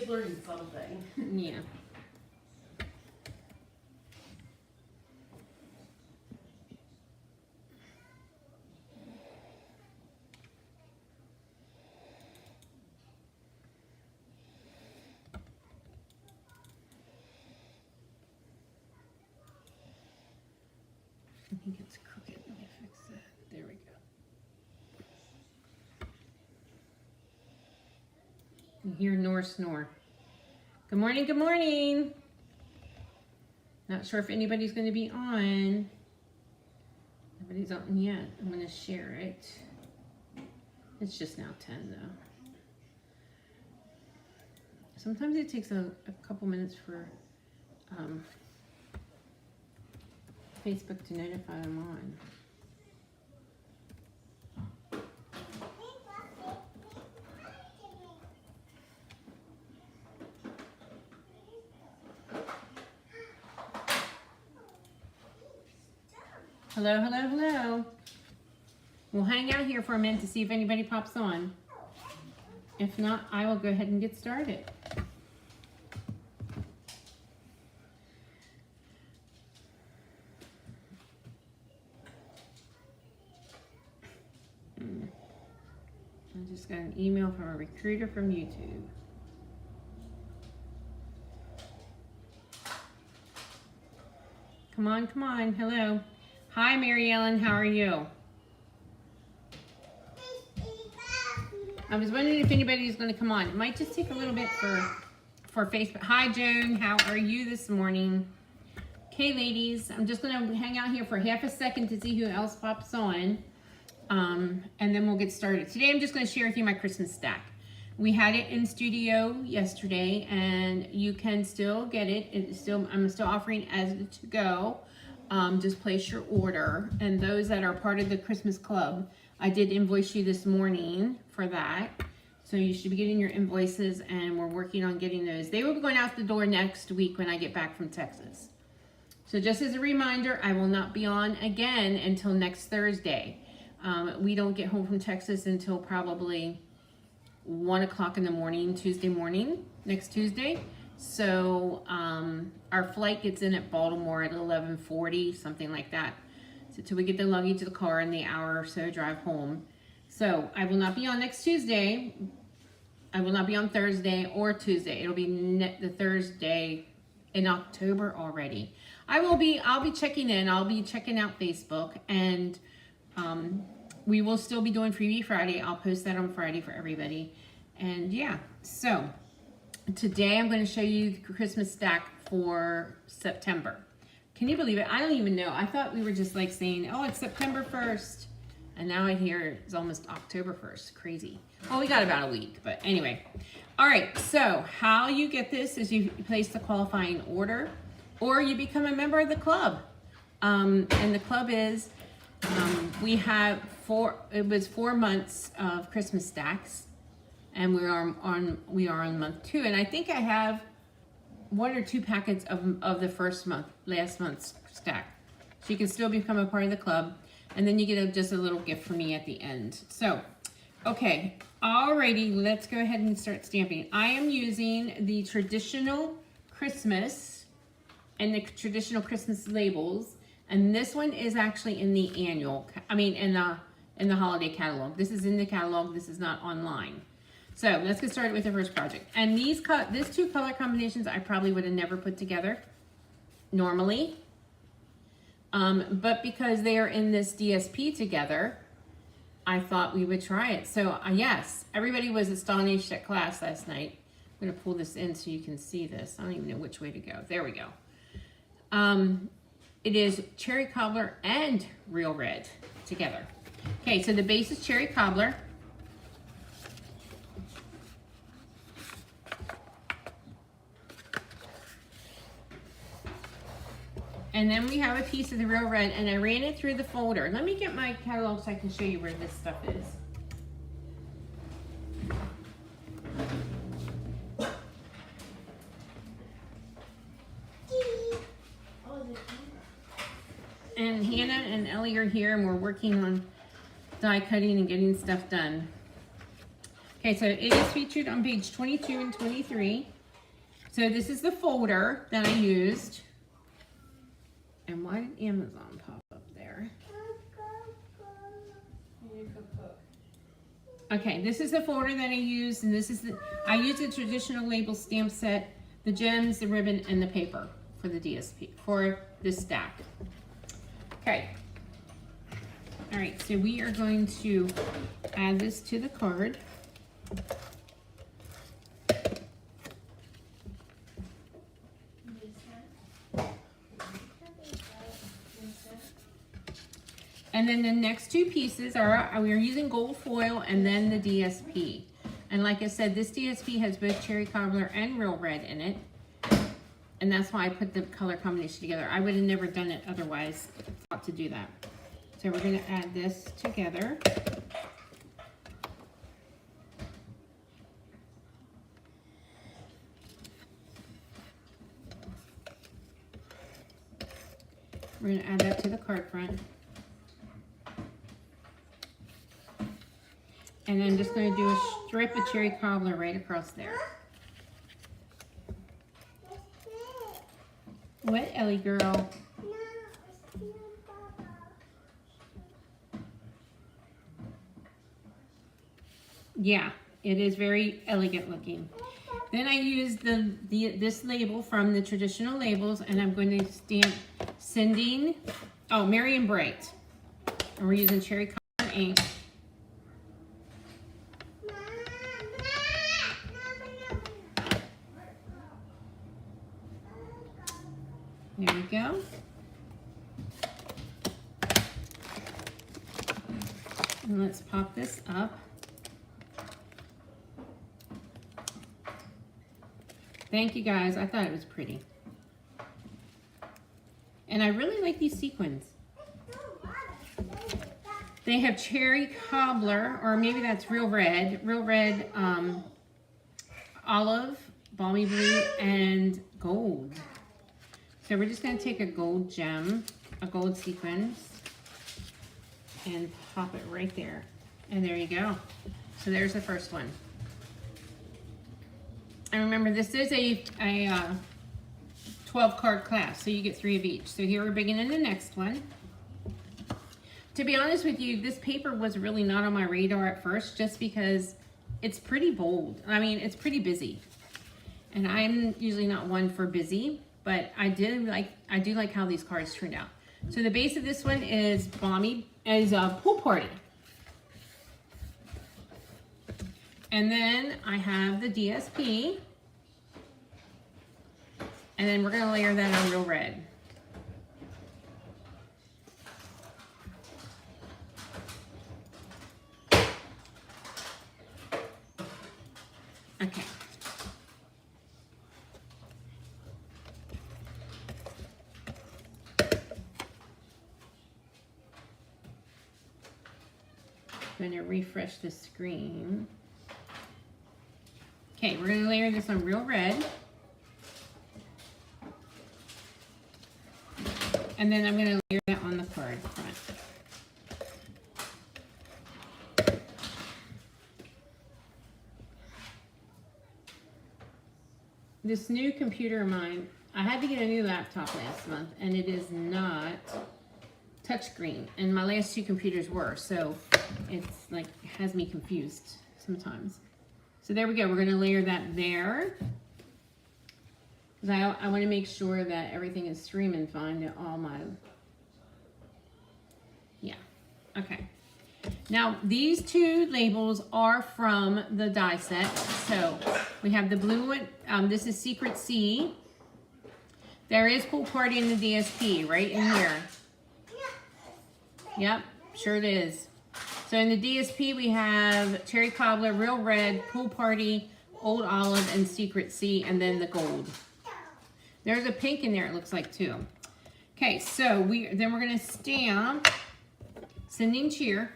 Everybody's learning something. Yeah. I think it's crooked. Let me fix that. There we go. You hear Nor snore. Good morning, good morning. Not sure if anybody's going to be on. Nobody's on yet. I'm going to share it. It's just now 10 though. Sometimes it takes a couple minutes for Facebook to notify them on. Hello, hello, hello. We'll hang out here for a minute to see if anybody pops on. If not, I will go ahead and get started. I just got an email from a recruiter from YouTube. Come on, come on. Hello. Hi, Mary Ellen. How are you? I was wondering if anybody's going to come on. It might just take a little bit for Facebook. Hi, Joan. How are you this morning? Okay, ladies. I'm just going to hang out here for half a second to see who else pops on. And then we'll get started. Today I'm just going to share with you my Christmas stack. We had it in studio yesterday, and you can still get it. I'm still offering as to go. Just place your order. And those that are part of the Christmas club, I did invoice you this morning for that. So you should be getting your invoices, and we're working on getting those. They will be going out the door next week when I get back from Texas. So just as a reminder, I will not be on again until next Thursday. We don't get home from Texas until probably 1 o'clock in the morning, Tuesday morning, next Tuesday. So our flight gets in at Baltimore at 11:40, something like that. So till we get the luggage to the car in the hour or so drive home. So I will not be on next Tuesday. I will not be on Thursday or Tuesday. It'll be the Thursday in October already. I'll be checking in. I'll be checking out Facebook, and we will still be doing Freebie Friday. I'll post that on Friday for everybody. And yeah, so today I'm going to show you the Christmas stack for September. Can you believe it? I don't even know. I thought we were just like saying, oh, it's September 1st. And now I hear it's almost October 1st. Crazy. Well, we got about a week, but anyway. All right, so how you get this is you place the qualifying order, or you become a member of the club. And the club is, we have 4 months of Christmas stacks, and we are on month 2. And I think I have 1 or 2 packets of the last month's stack. So you can still become a part of the club, and then you get just a little gift from me at the end. So, okay, alrighty, let's go ahead and start stamping. I am using the traditional Christmas and the traditional Christmas labels, and this one is actually in the in the holiday catalog. This is in the catalog. This is not online. So let's get started with the first project. And these 2 color combinations I probably would have never put together normally. But because they are in this DSP together, I thought we would try it. So yes, everybody was astonished at class last night. I'm going to pull this in so you can see this. I don't even know which way to go. There we go. It is cherry cobbler and real red together. Okay, so the base is cherry cobbler. And then we have a piece of the real red, and I ran it through the folder. Let me get my catalog so I can show you where this stuff is. And Hannah and Ellie are here, and we're working on die cutting and getting stuff done. Okay, so it is featured on page 22 and 23. So this is the folder that I used. And why did Amazon pop up there? Okay, this is the folder that I used, and this is I used the traditional label stamp set, the gems, the ribbon, and the paper for the DSP, for this stack. Okay. All right, so we are going to add this to the card. And then the next two pieces are, we're using gold foil and then the DSP. And like I said, this DSP has both cherry cobbler and real red in it. And that's why I put the color combination together. I would have never done it otherwise, thought to do that. So we're gonna add this together. We're gonna add that to the card front. And then just going to do a strip of cherry cobbler right across there. What, Ellie girl? Yeah, it is very elegant looking. Then I used this label from the traditional labels, and I'm going to stamp sending, Merry and Bright. And we're using cherry cobbler ink. There we go. And let's pop this up. Thank you guys. I thought it was pretty. And I really like these sequins. They have cherry cobbler, or maybe that's real red, olive, balmy blue, and gold. So we're just going to take a gold gem, a gold sequence, and pop it right there. And there you go. So there's the first one. And remember, this is a 12 card class, so you get 3 of each. So here we're beginning the next one. To be honest with you, this paper was really not on my radar at first, just because it's pretty bold. I mean, it's pretty busy. And I'm usually not one for busy. But I do like how these cards turned out. So the base of this one is Pool Party. And then I have the DSP. And then we're gonna layer that on real red. Okay. I'm going to refresh the screen. Okay, we're going to layer this on real red. And then I'm going to layer that on the card front. This new computer of mine, I had to get a new laptop last month, and it is not touchscreen, and my last 2 computers were, so it's like has me confused sometimes. So there we go. We're going to layer that there, because I want to make sure that everything is streaming fine to all my, yeah, okay. Now these 2 labels are from the die set. So we have the blue one. This is Secret C. There is Pool Party in the DSP right in here. Yep, sure it is. So in the DSP, we have Cherry Cobbler, Real Red, Pool Party, Old Olive, and Secret C, and then the gold. There's a pink in there, it looks like, too. Okay, so then we're going to stamp Sending Cheer.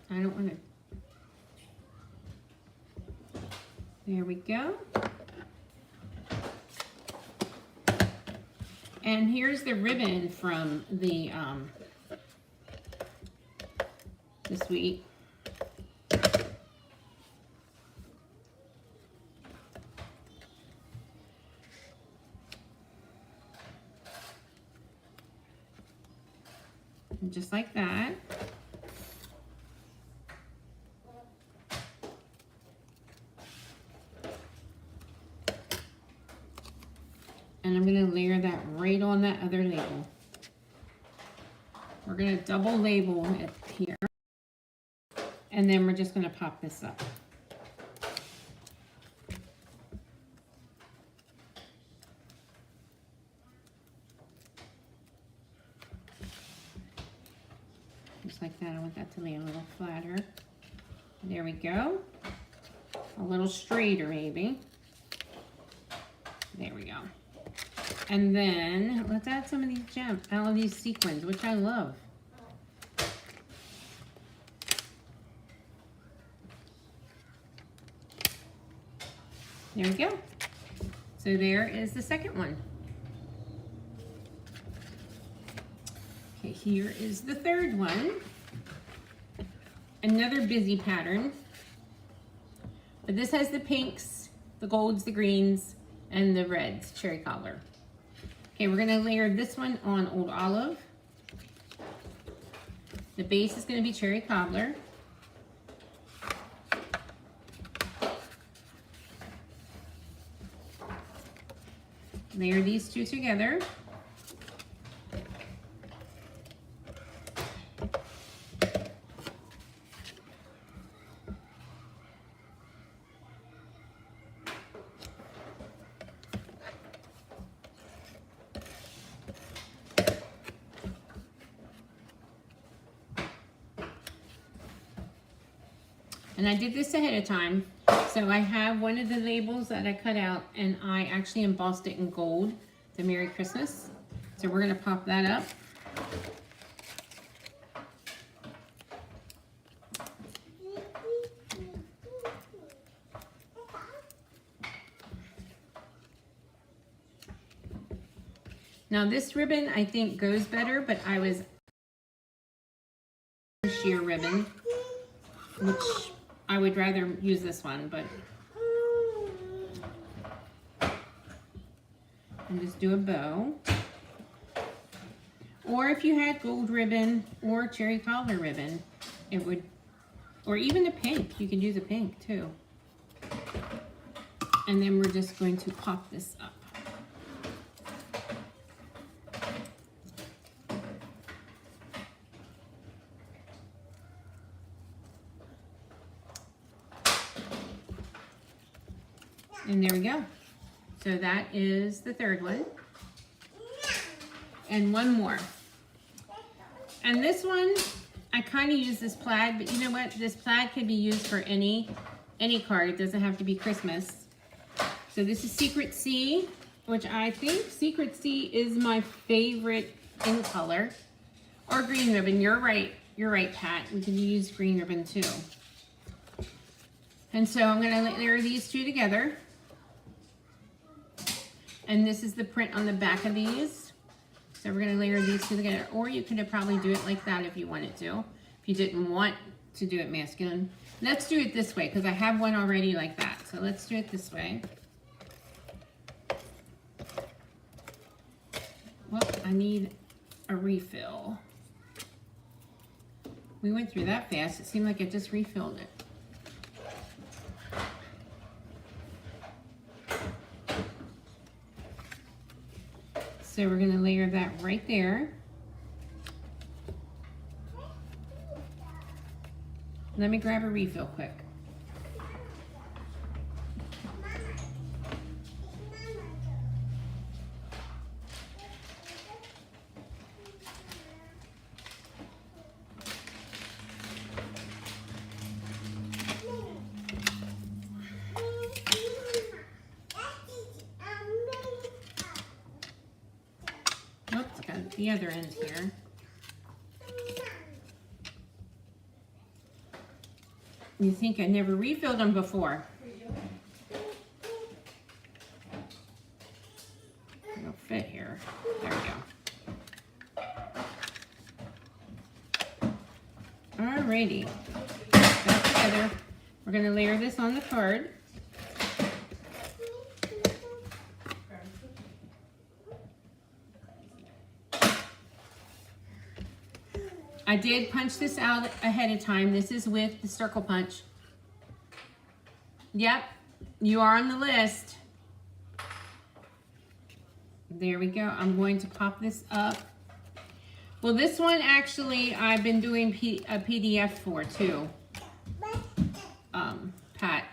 I don't want to... There we go. And here's the ribbon from the this week. just like that. And I'm going to layer that right on that other label. We're going to double label it here. And then we're just going to pop this up. Just like that. I want that to lay a little flatter. There we go. A little straighter maybe. There we go. And then let's add some of these gems, all of these sequins, which I love. There we go. So there is the second one. Okay, here is the third one. Another busy pattern. But this has the pinks, the golds, the greens, and the reds, cherry cobbler. Okay, we're gonna layer this one on Old Olive. The base is gonna be cherry cobbler. Layer these two together. And I did this ahead of time. So I have one of the labels that I cut out and I actually embossed it in gold, the Merry Christmas. So we're gonna pop that up. Now this ribbon I think goes better, but I was sheer ribbon, which I would rather use this one, but and just do a bow. Or if you had gold ribbon or cherry cobbler ribbon, it would, or even the pink, you can use a pink too. And then we're just going to pop this up. And there we go. So that is the third one. And one more. And this one, I kind of use this plaid, but you know what? This plaid can be used for any card. It doesn't have to be Christmas. So this is Secret Sea, which I think Secret Sea is my favorite in color. Or green ribbon. You're right, Pat. We can use green ribbon too. And so I'm going to layer these two together. And this is the print on the back of these. So we're going to layer these two together. Or you could probably do it like that if you wanted to. If you didn't want to do it masculine. Let's do it this way because I have one already like that. So let's do it this way. Well, I need a refill. We went through that fast. It seemed like I just refilled it. So we're going to layer that right there. Let me grab a refill quick. Oops, got the other end here. You think I never refilled them before. It'll fit here. There we go. Alrighty. That together. We're going to layer this on the card. I did punch this out ahead of time. This is with the circle punch. Yep, you are on the list. There we go. I'm going to pop this up. Well, this one actually I've been doing a PDF for too. Pat.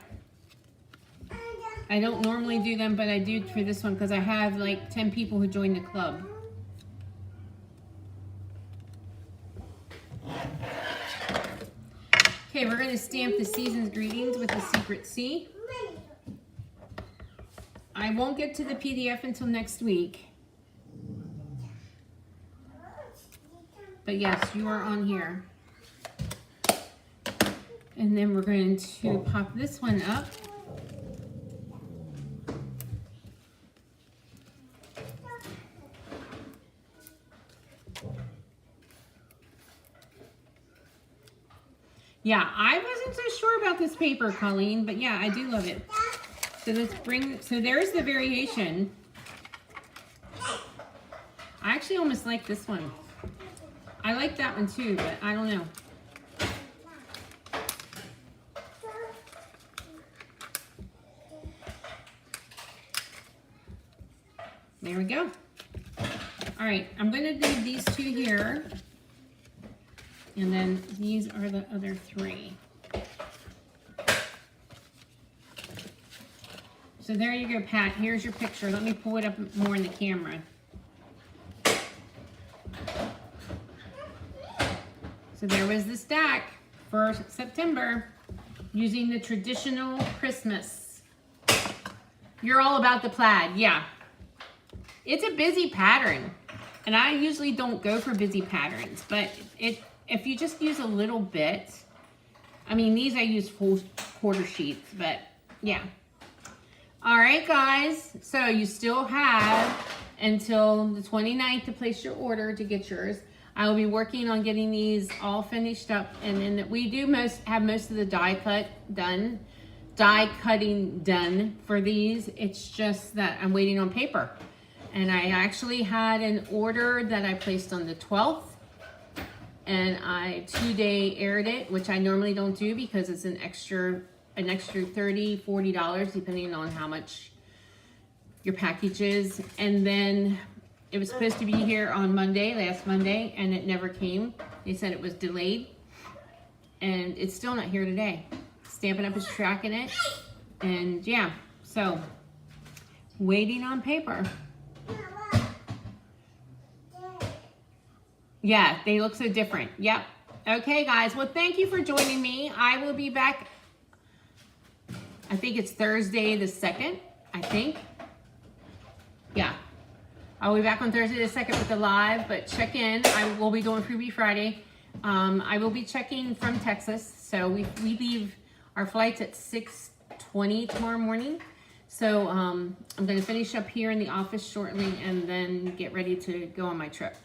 I don't normally do them, but I do for this one because I have like 10 people who joined the club. Okay, we're going to stamp the season's greetings with the Secret C. I won't get to the PDF until next week. But yes, you are on here. And then we're going to pop this one up. Yeah, I wasn't so sure about this paper, Colleen, but yeah, I do love it. So let's bring, so there's the variation. I actually almost like this one. I like that one too, but I don't know. There we go. All right, I'm gonna do these two here. And then these are the other three. So there you go, Pat. Here's your picture. Let me pull it up more in the camera. So there was the stack for September using the traditional Christmas. You're all about the plaid, yeah. It's a busy pattern. And I usually don't go for busy patterns, but if you just use a little bit, I mean, these I use full quarter sheets, but yeah. All right, guys, so you still have until the 29th to place your order to get yours. I will be working on getting these all finished up, and then we do have most of the die cutting done for these. It's just that I'm waiting on paper. And I actually had an order that I placed on the 12th, and I 2-day aired it, which I normally don't do because it's an extra $30, $40, depending on how much your package is. And then it was supposed to be here on Monday, last Monday, and it never came. They said it was delayed, and it's still not here today. Stampin' Up! Is tracking it, and yeah, so waiting on paper. Yeah, they look so different. Yep. Okay, guys. Well, thank you for joining me. I will be back, I think it's Thursday the 2nd, I think. Yeah. I'll be back on Thursday the 2nd with the live, but check in. I will be doing Freebie Friday. I will be checking from Texas. So we leave our flights at 6:20 tomorrow morning. So I'm going to finish up here in the office shortly and then get ready to go on my trip.